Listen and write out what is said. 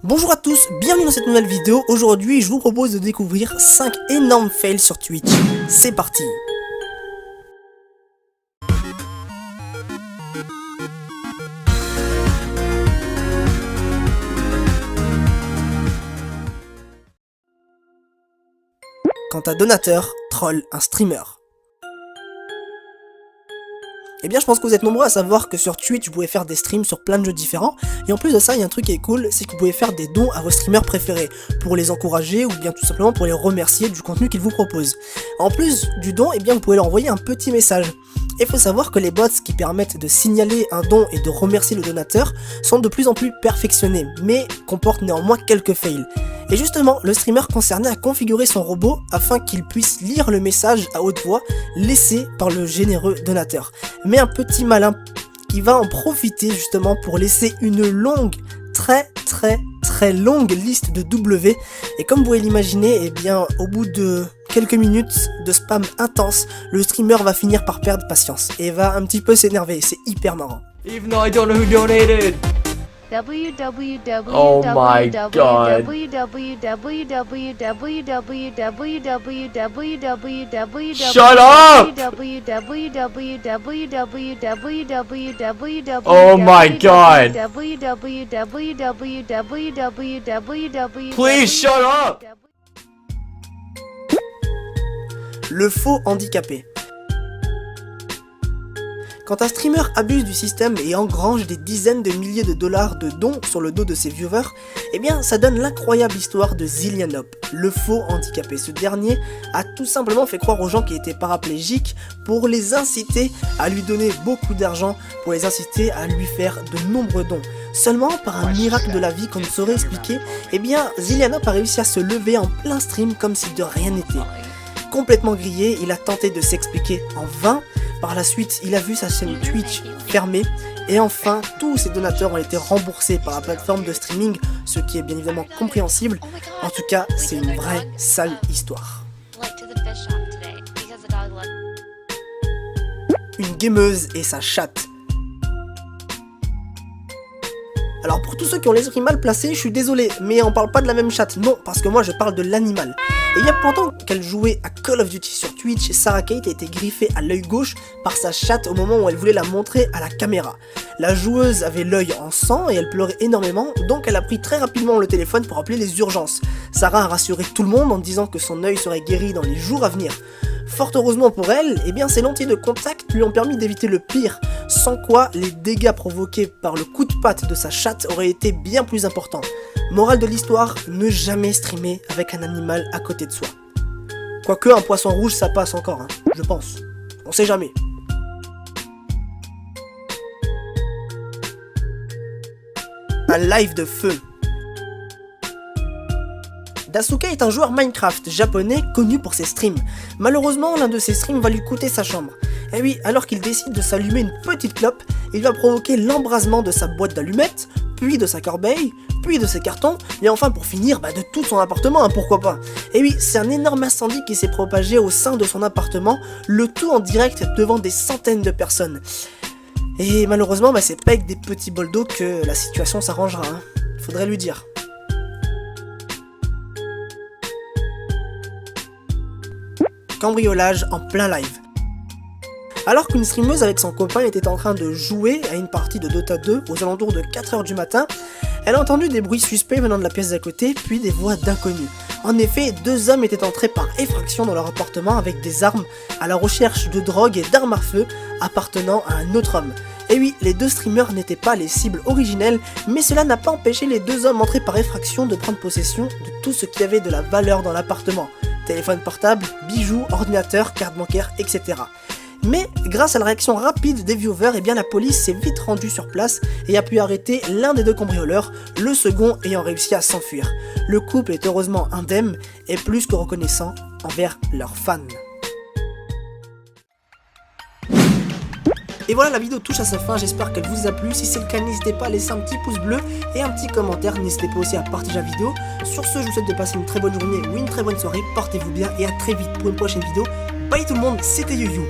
Bonjour à tous, bienvenue dans cette nouvelle vidéo. Aujourd'hui, je vous propose de découvrir 5 énormes fails sur Twitch. C'est parti. Quand un donateur troll un streamer. Eh bien je pense que vous êtes nombreux à savoir que sur Twitch vous pouvez faire des streams sur plein de jeux différents, et en plus de ça il y a un truc qui est cool, c'est que vous pouvez faire des dons à vos streamers préférés, pour les encourager ou bien tout simplement pour les remercier du contenu qu'ils vous proposent. En plus du don, eh bien vous pouvez leur envoyer un petit message. Et il faut savoir que les bots qui permettent de signaler un don et de remercier le donateur sont de plus en plus perfectionnés, mais comportent néanmoins quelques fails. Et justement, le streamer concerné a configuré son robot afin qu'il puisse lire le message à haute voix laissé par le généreux donateur. Mais un petit malin qui va en profiter justement pour laisser une longue, très longue liste de W. Et comme vous pouvez l'imaginer, eh bien au bout de quelques minutes de spam intense, le streamer va finir par perdre patience et va un petit peu s'énerver. C'est hyper marrant. Even though I don't know who donated. Oh my God. Shut up! Oh my God. Please shut up! Le faux handicapé. Quand un streamer abuse du système et engrange des dizaines de milliers de dollars de dons sur le dos de ses viewers, eh bien ça donne l'incroyable histoire de Zillianop, le faux handicapé. Ce dernier a tout simplement fait croire aux gens qui étaient paraplégiques pour les inciter à lui donner beaucoup d'argent, pour les inciter à lui faire de nombreux dons. Seulement, par un miracle de la vie qu'on ne saurait expliquer, eh bien Zillianop a réussi à se lever en plein stream comme si de rien n'était. Complètement grillé, il a tenté de s'expliquer en vain. Par la suite, il a vu sa chaîne Twitch fermée, et enfin, tous ses donateurs ont été remboursés par la plateforme de streaming, ce qui est bien évidemment compréhensible. En tout cas, c'est une vraie sale histoire. Une gameuse et sa chatte. Alors pour tous ceux qui ont l'esprit mal placé, je suis désolé, mais on parle pas de la même chatte, non, parce que moi je parle de l'animal. Et il y a pendant qu'elle jouait à Call of Duty sur Twitch, Sarah Kate a été griffée à l'œil gauche par sa chatte au moment où elle voulait la montrer à la caméra. La joueuse avait l'œil en sang et elle pleurait énormément, donc elle a pris très rapidement le téléphone pour appeler les urgences. Sarah a rassuré tout le monde en disant que son œil serait guéri dans les jours à venir. Fort heureusement pour elle, eh bien ses lentilles de contact lui ont permis d'éviter le pire, sans quoi les dégâts provoqués par le coup de patte de sa chatte auraient été bien plus importants. Morale de l'histoire, ne jamais streamer avec un animal à côté de soi. Quoique un poisson rouge ça passe encore, hein, je pense. On sait jamais. Un live de feu. Dasuke est un joueur Minecraft japonais connu pour ses streams. Malheureusement, l'un de ses streams va lui coûter sa chambre. Et oui, alors qu'il décide de s'allumer une petite clope, il va provoquer l'embrasement de sa boîte d'allumettes, puis de sa corbeille, puis de ses cartons, et enfin pour finir, de tout son appartement, hein, pourquoi pas. Et oui, c'est un énorme incendie qui s'est propagé au sein de son appartement, le tout en direct devant des centaines de personnes. Et malheureusement, c'est pas avec des petits bols d'eau que la situation s'arrangera, hein. Faudrait lui dire. Cambriolage en plein live. Alors qu'une streameuse avec son copain était en train de jouer à une partie de Dota 2 aux alentours de 4h du matin, elle a entendu des bruits suspects venant de la pièce d'à côté, puis des voix d'inconnus. En effet, deux hommes étaient entrés par effraction dans leur appartement avec des armes à la recherche de drogue et d'armes à feu appartenant à un autre homme. Et oui, les deux streamers n'étaient pas les cibles originelles, mais cela n'a pas empêché les deux hommes entrés par effraction de prendre possession de tout ce qui avait de la valeur dans l'appartement. Téléphone portable, bijoux, ordinateur, carte bancaire, etc. Mais grâce à la réaction rapide des viewers, eh bien la police s'est vite rendue sur place et a pu arrêter l'un des deux cambrioleurs, le second ayant réussi à s'enfuir. Le couple est heureusement indemne et plus que reconnaissant envers leurs fans. Et voilà, la vidéo touche à sa fin, j'espère qu'elle vous a plu. Si c'est le cas, n'hésitez pas à laisser un petit pouce bleu et un petit commentaire. N'hésitez pas aussi à partager la vidéo. Sur ce, je vous souhaite de passer une très bonne journée ou une très bonne soirée. Portez-vous bien et à très vite pour une prochaine vidéo. Bye tout le monde, c'était YuYu.